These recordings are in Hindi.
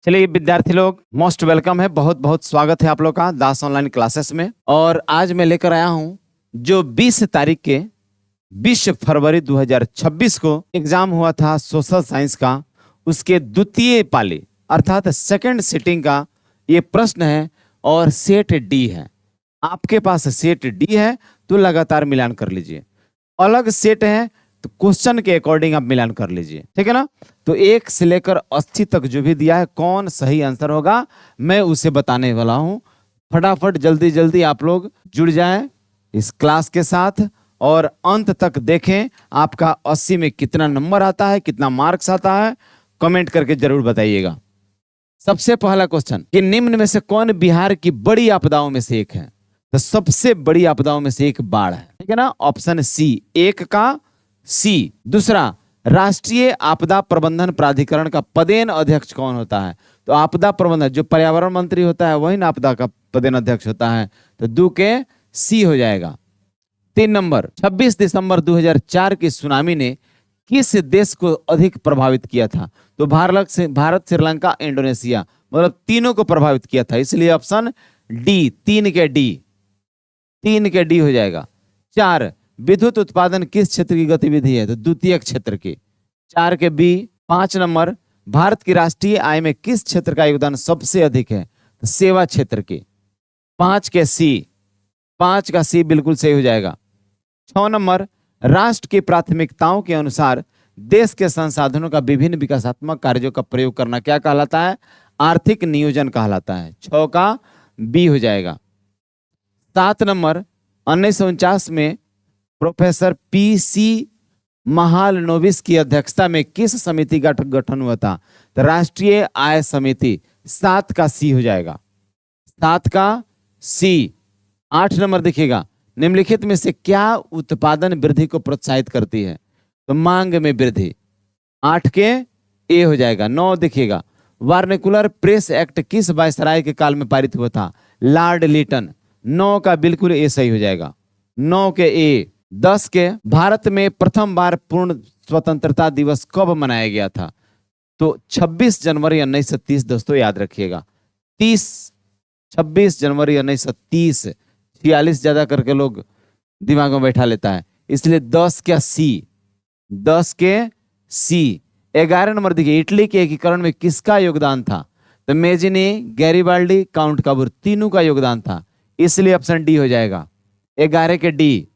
चलिए विद्यार्थी लोग, मोस्ट वेलकम है। बहुत बहुत स्वागत है आप लोग का दास ऑनलाइन क्लासेस में। और आज मैं लेकर आया हूं जो 20 तारीख के 20 फरवरी 2026 को एग्जाम हुआ था सोशल साइंस का, उसके द्वितीय पाली अर्थात सेकंड सिटिंग का ये प्रश्न है और सेट डी है। आपके पास सेट डी है तो लगातार मिलान कर लीजिए, अलग सेट है तो क्वेश्चन के अकॉर्डिंग आप मिलान कर लीजिए, ठीक है ना। तो 1 से लेकर 80 तक जो भी दिया है कौन सही आंसर होगा मैं उसे बताने वाला हूं। फटाफट जल्दी जल्दी आप लोग जुड़ जाएं इस क्लास के साथ और अंत तक देखें आपका 80 में कितना नंबर आता है, कितना मार्क्स आता है, कमेंट करके जरूर बताइएगा। सबसे पहला क्वेश्चन कि निम्न में से कौन बिहार की बड़ी आपदाओं में से एक है। तो सबसे बड़ी आपदाओं में से एक बाढ़ है, ठीक है ना। ऑप्शन सी, एक का सी। दूसरा, राष्ट्रीय आपदा प्रबंधन प्राधिकरण का पदेन अध्यक्ष कौन होता है। तो आपदा प्रबंधन जो पर्यावरण मंत्री होता है वही ना आपदा का पदेन अध्यक्ष होता है, तो 2 के सी हो जाएगा। 3 नंबर, 26 दिसंबर 2004 की सुनामी ने किस देश को अधिक प्रभावित किया था। तो भारत, श्रीलंका, इंडोनेशिया, मतलब तीनों को प्रभावित किया था, इसलिए ऑप्शन डी, 3 के डी हो जाएगा। 4, विद्युत उत्पादन किस क्षेत्र की गतिविधि है। तो द्वितीयक क्षेत्र की, 4 के बी। 5 नंबर, भारत की राष्ट्रीय आय में किस क्षेत्र का योगदान सबसे अधिक है। तो सेवा क्षेत्र की, 5 के सी। 5 का सी बिल्कुल सही हो जाएगा। 6 नंबर, राष्ट्र की प्राथमिकताओं के अनुसार देश के संसाधनों का विभिन्न विकासात्मक कार्यों का प्रयोग करना क्या कहलाता है। आर्थिक नियोजन कहलाता है, 6 का बी हो जाएगा। 7 नंबर, 1949 में प्रोफेसर पी.सी. महालनोबिस की अध्यक्षता में किस समिति का गठन हुआ था। तो राष्ट्रीय आय समिति, 7 का सी हो जाएगा, 7 का सी। 8 नंबर देखिएगा, निम्नलिखित में से क्या उत्पादन वृद्धि को प्रोत्साहित करती है। तो मांग में वृद्धि, 8 के ए हो जाएगा। 9 देखिएगा, वार्निकुलर प्रेस एक्ट किस वायसराय के काल में पारित हुआ था। लॉर्ड लिटन, 9 का बिल्कुल ए सही हो जाएगा, 9 के ए। 10 के, भारत में प्रथम बार पूर्ण स्वतंत्रता दिवस कब मनाया गया था। तो 26 जनवरी 1930 दोस्तों याद रखिएगा। 26 जनवरी 1930, 46 ज्यादा करके लोग दिमाग में बैठा लेता है, इसलिए 10 का सी, 10 के सी। 11 नंबर देखिए, इटली के एकीकरण में किसका योगदान था। तो मेजिनी, गैरिबाल्डी, काउंट काबूर, तीनों का योगदान था, इसलिए ऑप्शन डी हो जाएगा, 11 के डी।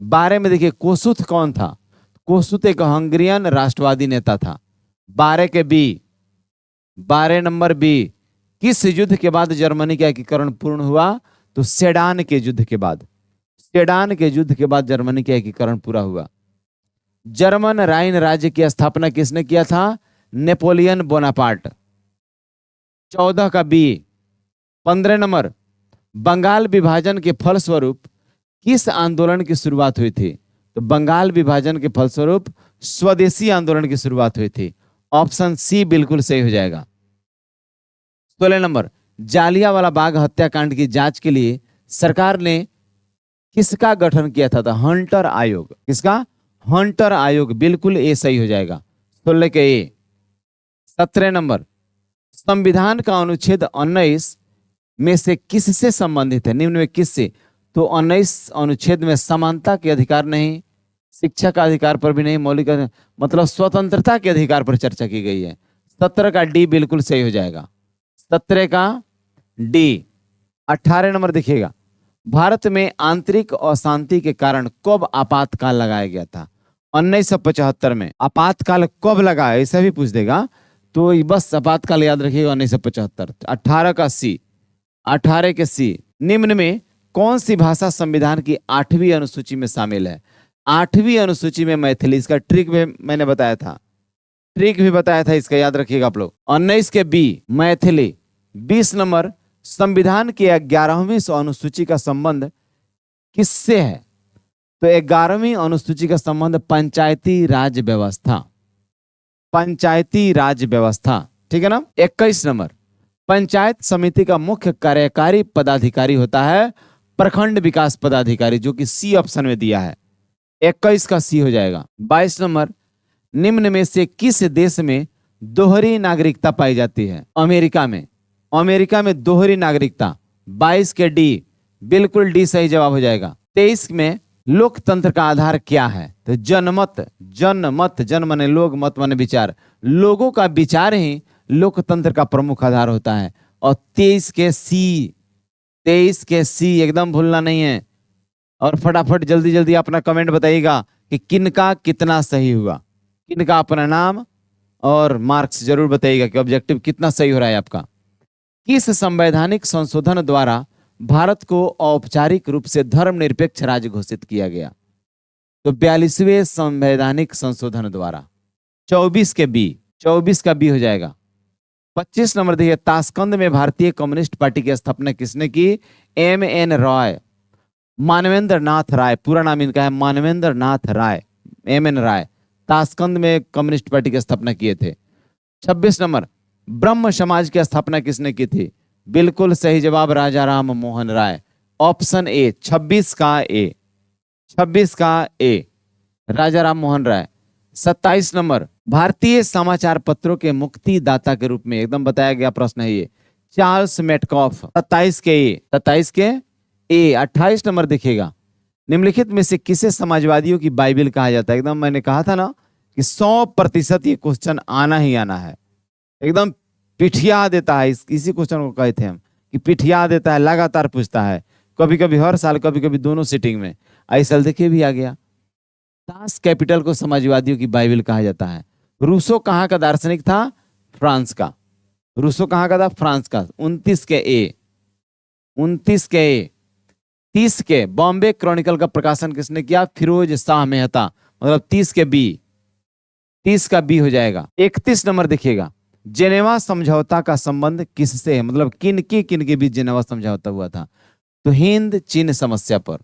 12 में देखिए, कोसुथ कौन था। कोसुथ एक हंगरियन राष्ट्रवादी नेता था, 12 के बी। 12 नंबर बी, किस युद्ध के बाद जर्मनी का एकीकरण पूर्ण हुआ। तो सेडान के युद्ध के बाद, सेडान के युद्ध के बाद जर्मनी का एकीकरण पूरा हुआ। जर्मन राइन राज्य की स्थापना किसने किया था। नेपोलियन बोनापार्ट, 14 का बी। 15 नंबर, बंगाल विभाजन के फलस्वरूप किस आंदोलन की शुरुआत हुई थी। तो बंगाल विभाजन के फलस्वरूप स्वदेशी आंदोलन की शुरुआत हुई थी, ऑप्शन सी बिल्कुल सही हो जाएगा। 16 नंबर, जालियांवाला बाग हत्याकांड की जांच के लिए सरकार ने किसका गठन किया था। तो हंटर आयोग, किसका, हंटर आयोग, बिल्कुल ए सही हो जाएगा, 16 के ए। 17 नंबर, संविधान का अनुच्छेद 19 में से किससे संबंधित है। निम्न में किससे। तो 19 अनुच्छेद में समानता के अधिकार नहीं, शिक्षा का अधिकार पर भी नहीं, मौलिक मतलब स्वतंत्रता के अधिकार पर चर्चा की गई है। 17 का डी बिल्कुल सही हो जाएगा, 17 का डी। 18 नंबर देखिएगा, भारत में आंतरिक अशांति के कारण कब आपातकाल लगाया गया था। 1975 में। आपातकाल कब लगा ऐसा भी पूछ देगा, तो बस आपातकाल याद रखिएगा, 1975। 18 का सी, 18 के सी। निम्न में कौन सी भाषा संविधान की 8वीं अनुसूची में शामिल है। 8वीं अनुसूची में मैथिली, इसका ट्रिक भी मैंने बताया था, इसका याद रखिएगा आप लोग। 19 के बी, मैथिली। 20 नंबर, संविधान की 11वीं अनुसूची का संबंध किससे है। तो 11वीं अनुसूची का संबंध पंचायती राज व्यवस्था, पंचायती राज व्यवस्था, ठीक है ना। 21 नंबर, पंचायत समिति का मुख्य कार्यकारी पदाधिकारी होता है प्रखंड विकास पदाधिकारी, जो कि सी ऑप्शन में दिया है, 21 का सी हो जाएगा। 22 नंबर, निम्न में से किस देश में दोहरी नागरिकता पाई जाती है? अमेरिका में दोहरी नागरिकता। 22 के डी, बिल्कुल डी सही जवाब हो जाएगा। 23 में लोकतंत्र का आधार क्या है? तो जनमत। जन माने लोग, मत माने विचार। लोगों का विचार ही लोकतंत्र का प्रमुख आधार होता है। और 23 के सी एकदम भूलना नहीं है। और फटाफट जल्दी जल्दी अपना कमेंट बताइएगा कि किनका कितना सही हुआ। किनका अपना नाम और मार्क्स जरूर बताइएगा कि ऑब्जेक्टिव कितना सही हो रहा है आपका। किस संवैधानिक संशोधन द्वारा भारत को औपचारिक रूप से धर्मनिरपेक्ष राज्य घोषित किया गया? तो 42वें संवैधानिक संशोधन द्वारा। 24 का बी हो जाएगा। 25 नंबर देखिए, ताशकंद में भारतीय कम्युनिस्ट पार्टी की स्थापना किसने की? MN रॉय, मानवेंद्र नाथ राय, पूरा नाम इनका है मानवेंद्र नाथ राय, MN राय, ताशकंद में कम्युनिस्ट पार्टी की स्थापना किए थे। 26 नंबर, ब्रह्म समाज की स्थापना किसने की थी? बिल्कुल सही जवाब राजा राम मोहन राय, ऑप्शन ए, 26 का ए, राजा राम मोहन राय। 27 नंबर, भारतीय समाचार पत्रों के मुक्तिदाता के रूप में एकदम बताया गया प्रश्न है ये, चार्ल्स मेटकॉफ। 27 के ए। 28 नंबर देखिएगा, निम्नलिखित में से किसे समाजवादियों की बाइबिल कहा जाता है? एकदम मैंने कहा था ना कि 100% ये क्वेश्चन आना ही आना है। एकदम पिठिया देता है, इसी क्वेश्चन को कहे थे हम कि पिठिया देता है, लगातार पूछता है, कभी कभी हर साल, कभी कभी दोनों सिटिंग में। इस साल देखिए भी आ गया। दास कैपिटल को समाजवादियों की बाइबिल कहा जाता है। रूसो कहाँ का दार्शनिक था? फ्रांस का। रूसो कहाँ का था? फ्रांस का। 29 के ए। 30 के, बॉम्बे क्रॉनिकल का प्रकाशन किसने किया? फिरोज शाह मेहता, मतलब 30 के बी। 30 का बी हो जाएगा। 31 नंबर देखिएगा, जेनेवा समझौता का संबंध किससे है? मतलब किन के बीच जेनेवा समझौता हुआ था? तो हिंद चीन समस्या पर।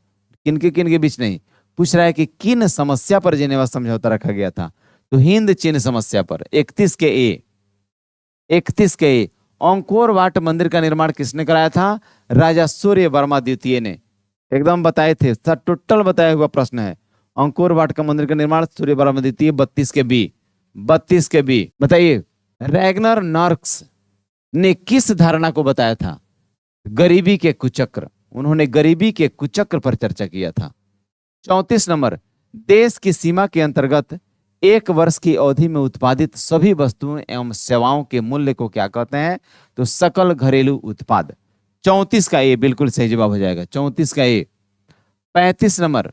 किन के बीच नहीं, पूछ रहा है कि किन समस्या पर जेनेवा समझौता रखा गया था? तो हिंद चीन समस्या पर। 31 के ए। अंकोर वाट मंदिर का निर्माण किसने कराया था? राजा सूर्य वर्मा द्वितीय ने। एकदम बताए थे, टोटल बताया हुआ प्रश्न है। अंकोर वाट का मंदिर का निर्माण सूर्य वर्मा द्वितीय। 32 के बी। बताइए, रैगनर नॉर्क्स ने किस धारणा को बताया था? गरीबी के कुचक्र। उन्होंने गरीबी के कुचक्र पर चर्चा किया था। 34 नंबर, देश की सीमा के अंतर्गत 1 वर्ष की अवधि में उत्पादित सभी वस्तुओं एवं सेवाओं के मूल्य को क्या कहते हैं? तो सकल घरेलू उत्पाद। 34 का ए बिल्कुल सही जवाब हो जाएगा। 34 का ए। 35 नंबर,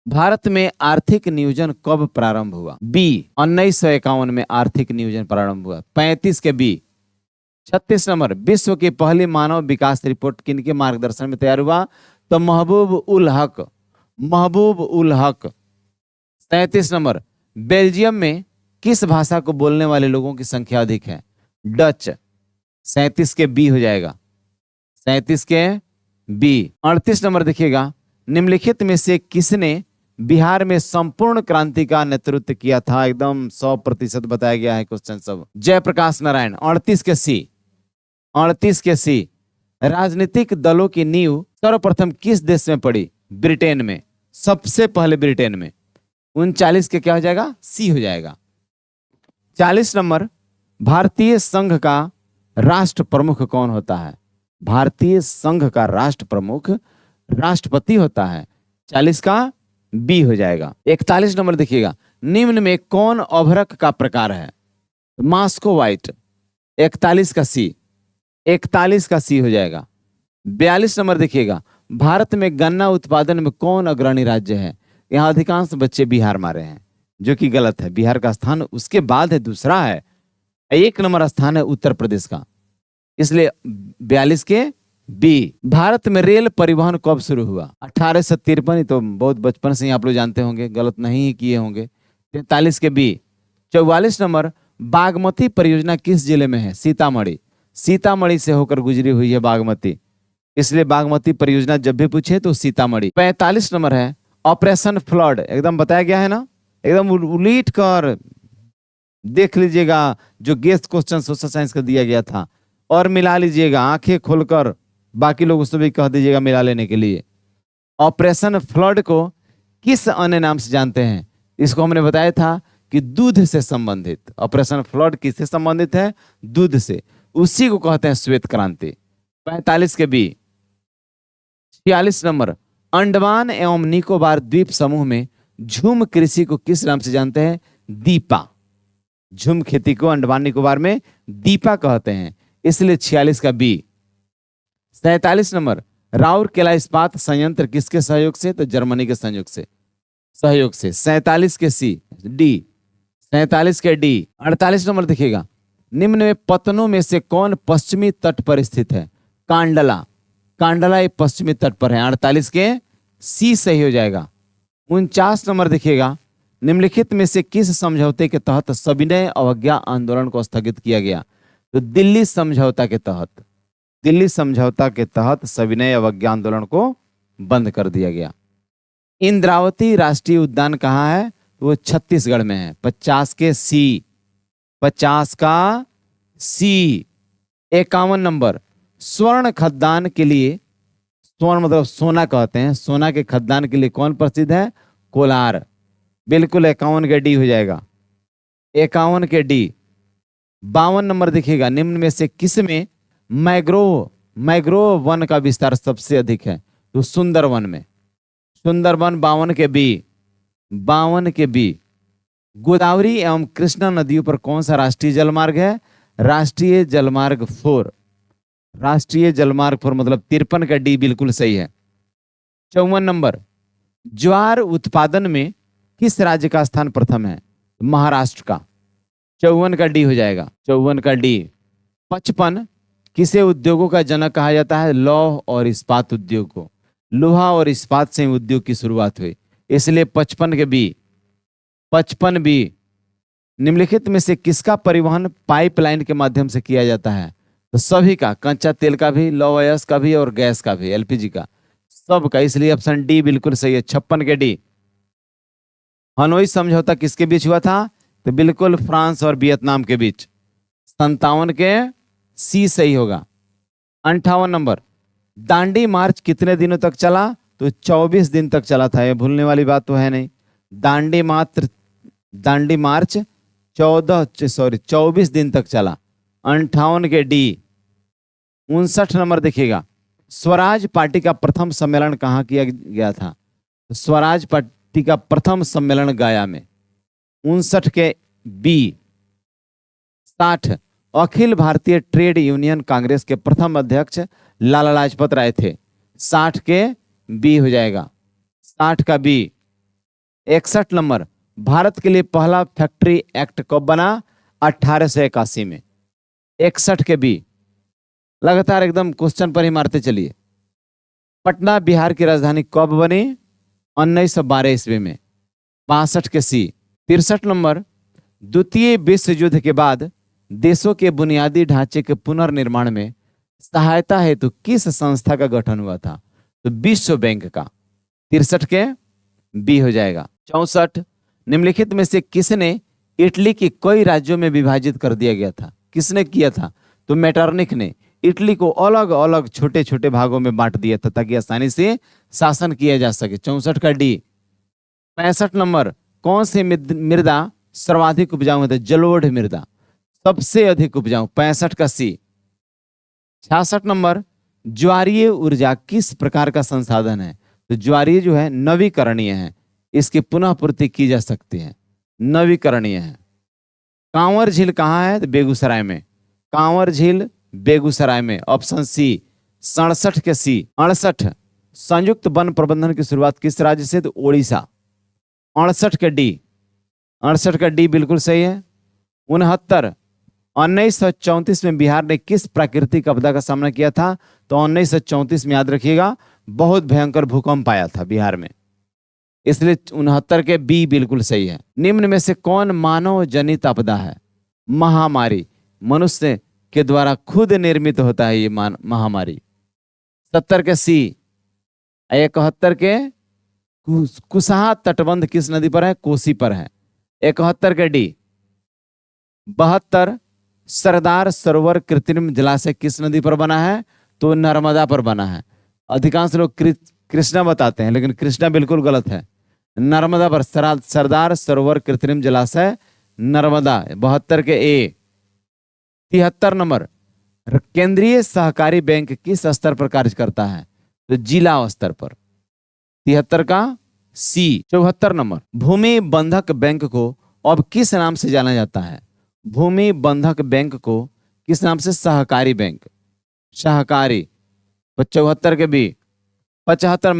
भारत में आर्थिक नियोजन कब प्रारंभ हुआ? बी, 1951 में आर्थिक नियोजन प्रारंभ हुआ। 35 के बी। 36 नंबर, विश्व की पहली मानव विकास रिपोर्ट किनके मार्गदर्शन में तैयार हुआ? तो महबूब उल हक। 37 नंबर, बेल्जियम में किस भाषा को बोलने वाले लोगों की संख्या अधिक है? डच। 37 के बी हो जाएगा। 37 के बी। 38 नंबर देखिएगा, निम्नलिखित में से किसने बिहार में संपूर्ण क्रांति का नेतृत्व किया था? एकदम 100% बताया गया है क्वेश्चन सब। जयप्रकाश नारायण। 38 के सी। राजनीतिक दलों की नींव सर्वप्रथम किस देश में पड़ी? ब्रिटेन में, सबसे पहले ब्रिटेन में। 39 के क्या हो जाएगा? सी हो जाएगा। 40 नंबर, भारतीय संघ का राष्ट्र प्रमुख कौन होता है? भारतीय संघ का राष्ट्र प्रमुख राष्ट्रपति होता है। 40 का बी हो जाएगा। 41 नंबर देखिएगा, निम्न में कौन अभ्रक का प्रकार है? Moscow white. 41 का सी। 41 का सी हो जाएगा। 42 नंबर देखिएगा, भारत में गन्ना उत्पादन में कौन अग्रणी राज्य है? यहाँ अधिकांश बच्चे बिहार मारे हैं, जो कि गलत है। बिहार का स्थान उसके बाद है, दूसरा है। 1 नंबर स्थान है उत्तर प्रदेश का, इसलिए 42 के बी। भारत में रेल परिवहन कब शुरू हुआ? 1853। तो बहुत बचपन से ही आप लोग जानते होंगे, गलत नहीं ही किए होंगे। 43 के बी। 44 नंबर, बागमती परियोजना किस जिले में है? सीतामढ़ी से होकर गुजरी हुई है बागमती, इसलिए बागमती परियोजना जब भी पूछे तो सीतामढ़ी। 45 नंबर है, ऑपरेशन फ्लड। एकदम बताया गया है ना, एकदम उलीट कर देख लीजिएगा, जो गेस्ट क्वेश्चन सोशल साइंस का दिया गया था, और मिला लीजिएगा आंखें खोलकर। बाकी लोग उसको भी कह दीजिएगा मिला लेने के लिए। ऑपरेशन फ्लड को किस अन्य नाम से जानते हैं? इसको हमने बताया था कि दूध से संबंधित, ऑपरेशन फ्लड किससे संबंधित है? दूध से। उसी को कहते हैं श्वेत क्रांति। 45 के बी। 46 नंबर, अंडमान एवं निकोबार द्वीप समूह में झूम कृषि को किस नाम से जानते हैं? दीपा। झूम खेती को अंडमान निकोबार में दीपा कहते हैं, इसलिए 46 का बी। 47 नंबर, राउरकेला इस्पात संयंत्र किसके सहयोग से? तो जर्मनी के सहयोग से। 47 के सी, डी। 47 के डी। 48 नंबर देखिएगा, निम्न में पत्तनों में से कौन पश्चिमी तट पर स्थित है? कांडला। कांडला एक पश्चिमी तट पर है। 48 के सी सही हो जाएगा। 49 नंबर देखिएगा, निम्नलिखित में से किस समझौते के तहत सविनय अवज्ञा आंदोलन को स्थगित किया गया? तो दिल्ली समझौता के तहत। दिल्ली समझौता के तहत सविनय अवज्ञा आंदोलन को बंद कर दिया गया। इंद्रावती राष्ट्रीय उद्यान कहाँ है? तो वो छत्तीसगढ़ में है। 50 के सी। 50 का सी। 51 नंबर, स्वर्ण खदान के लिए, स्वर्ण मतलब सोना कहते हैं, सोना के खदान के लिए कौन प्रसिद्ध है? कोलार। बिल्कुल 51 के डी हो जाएगा। 51 के डी। 52 नंबर देखिएगा, निम्न में से किस में मैग्रोव वन का विस्तार सबसे अधिक है? तो सुंदरवन में। सुंदरवन 52 के बी। 52 के बी। गोदावरी एवं कृष्णा नदियों पर कौन सा राष्ट्रीय जलमार्ग है? राष्ट्रीय जलमार्ग 4। राष्ट्रीय जलमार्ग 4 मतलब 53 का डी बिल्कुल सही है। 54 नंबर, ज्वार उत्पादन में किस राज्य का स्थान प्रथम है? महाराष्ट्र का। 54 का डी हो जाएगा। 54 का डी। 55, किसे उद्योगों का जनक कहा जाता है? लौह और इस्पात उद्योग को। लोहा और इस्पात से उद्योग की शुरुआत हुई, इसलिए 55 के बी। 55 बी। निम्नलिखित में से किसका परिवहन पाइपलाइन के माध्यम से किया जाता है? तो सभी का, कच्चा तेल का भी, लौह अयस्क का भी और गैस का भी, एलपीजी का, सबका, इसलिए ऑप्शन डी बिल्कुल सही है। 56 के डी। हनोई समझौता किसके बीच हुआ था? तो बिल्कुल फ्रांस और वियतनाम के बीच। 57 के सी सही होगा। 58 नंबर, दांडी मार्च कितने दिनों तक चला? तो 24 दिन तक चला था। ये भूलने वाली बात तो है नहीं। दांडी मार्च 24 दिन तक चला। 58 के डी। 59 नंबर देखिएगा, स्वराज पार्टी का प्रथम सम्मेलन कहाँ किया गया था? स्वराज पार्टी का प्रथम सम्मेलन गया में। 59 के B. 60, Akhil Bharatiya trade union Congress के प्रथम अध्यक्ष लाला लाजपत राय थे। 60 के बी हो जाएगा। 60 का बी। 61 नंबर, भारत के लिए पहला फैक्ट्री एक्ट कब बना? 1881 में। 61 के बी। लगातार एकदम क्वेश्चन पर ही मारते चलिए। पटना बिहार की राजधानी कब बनी? 1912 ईस्वी में। 62 के सी। 63 नंबर, द्वितीय विश्व युद्ध के बाद देशों के बुनियादी ढांचे के पुनर्निर्माण में सहायता हेतु किस संस्था का गठन हुआ था? तो विश्व बैंक का। 63 के बी हो जाएगा। 64, निम्नलिखित में से किसने इटली की कई राज्यों में विभाजित कर दिया गया था? किसने किया था? तो मेटरनिख ने इटली को अलग अलग छोटे छोटे भागों में बांट दिया था ताकि आसानी से शासन किया जा सके। 64 का डी। 65 नंबर, कौन सी मृदा सर्वाधिक उपजाऊ है? जलोढ़ मृदा सबसे अधिक उपजाऊ। 65 का सी। 66 नंबर, ज्वारीय ऊर्जा किस प्रकार का संसाधन है? तो ज्वारीय जो है नवीकरणीय है, इसकी पुनः पूर्ति की जा सकती है, नवीकरणीय है। कांवर झील कहाँ है? तो बेगूसराय में। कांवर झील बेगूसराय में, ऑप्शन सी। 67 के सी। 68, संयुक्त वन प्रबंधन की शुरुआत किस राज्य से? तो ओडिशा। 68 के डी। 68 का डी बिल्कुल सही है। 69, 1934 में बिहार ने किस प्राकृतिक आपदा का सामना किया था? तो 1934 में याद रखिएगा बहुत भयंकर भूकंप आया था बिहार में, इसलिए 69 के बी बिल्कुल सही है। निम्न में से कौन मानव जनित आपदा है? महामारी, मनुष्य के द्वारा खुद निर्मित होता है ये महामारी। 70 के सी। 71 के कुशहा तटबंध किस नदी पर है? कोसी पर है। 71 के डी। 72, सरदार सरोवर कृत्रिम जलाशय किस नदी पर बना है? तो नर्मदा पर बना है। अधिकांश लोग कृष्णा बताते हैं, लेकिन कृष्णा बिल्कुल गलत है। नर्मदा पर सरदार सरोवर कृत्रिम जलाशय नर्मदा 72 के ए। 73 नंबर, केंद्रीय सहकारी बैंक किस स्तर पर कार्य करता है? तो जिला स्तर पर। 73 का सी। 74 नंबर, भूमि बंधक बैंक को अब किस नाम से जाना जाता है? भूमि बंधक बैंक को किस नाम से? सहकारी बैंक, सहकारी। 74 के बी। 75,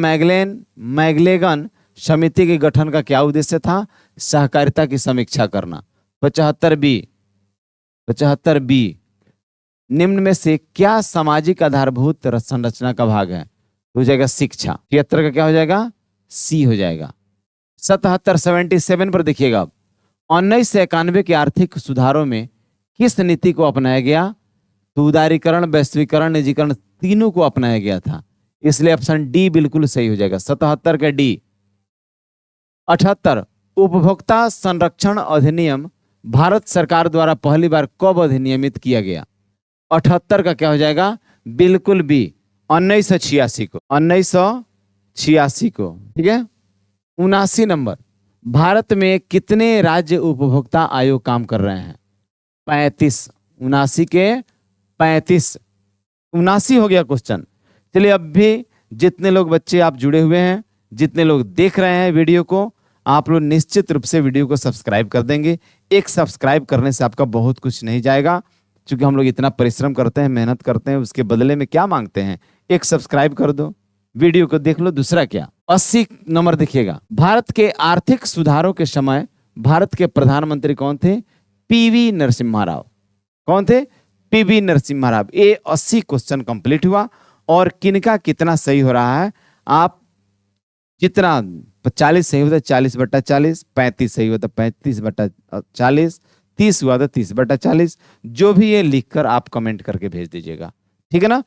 मैग्लेगन समिति के गठन का क्या उद्देश्य था? सहकारिता की समीक्षा करना। 75 बी, निम्न में से क्या सामाजिक आधारभूत संरचना का भाग है? तो हो जाएगा शिक्षा। 73 का क्या हो जाएगा? सी हो जाएगा। 77 पर देखिएगा, 1991 के आर्थिक सुधारों में किस नीति को अपनाया गया? तो उदारीकरण, वैश्वीकरण, निजीकरण तीनों को अपनाया गया था, इसलिए ऑप्शन डी बिल्कुल सही हो जाएगा। 77 का डी। 78, उपभोक्ता संरक्षण अधिनियम भारत सरकार द्वारा पहली बार कब अधिनियमित किया गया? 78 का क्या हो जाएगा? बिल्कुल बी, 1986 को। 1986 को, ठीक है। 79 नंबर, भारत में कितने राज्य उपभोक्ता आयोग काम कर रहे हैं? 35। 79 के 35। 79 हो गया क्वेश्चन। चलिए, अब भी जितने लोग बच्चे आप जुड़े हुए हैं, जितने लोग देख रहे हैं वीडियो को, आप लोग निश्चित रूप से वीडियो को सब्सक्राइब कर देंगे। एक सब्सक्राइब करने से आपका बहुत कुछ नहीं जाएगा, क्योंकि हम लोग इतना परिश्रम करते हैं, मेहनत करते हैं, उसके बदले में क्या मांगते हैं? एक सब्सक्राइब कर दो, वीडियो को देख लो, दूसरा क्या। 80 नंबर देखिएगा, भारत के आर्थिक सुधारों के समय भारत के प्रधानमंत्री कौन थे? पीवी नरसिम्हा राव। कौन थे? पीवी नरसिम्हा राव। ये 80 क्वेश्चन कंप्लीट हुआ। और किनका कितना सही हो रहा है? आप जितना 40 सही होता है 40/40, 35 सही होता है 35/40, 30 हुआ तो 30/40, जो भी ये लिखकर आप कमेंट करके भेज दीजिएगा, ठीक है ना।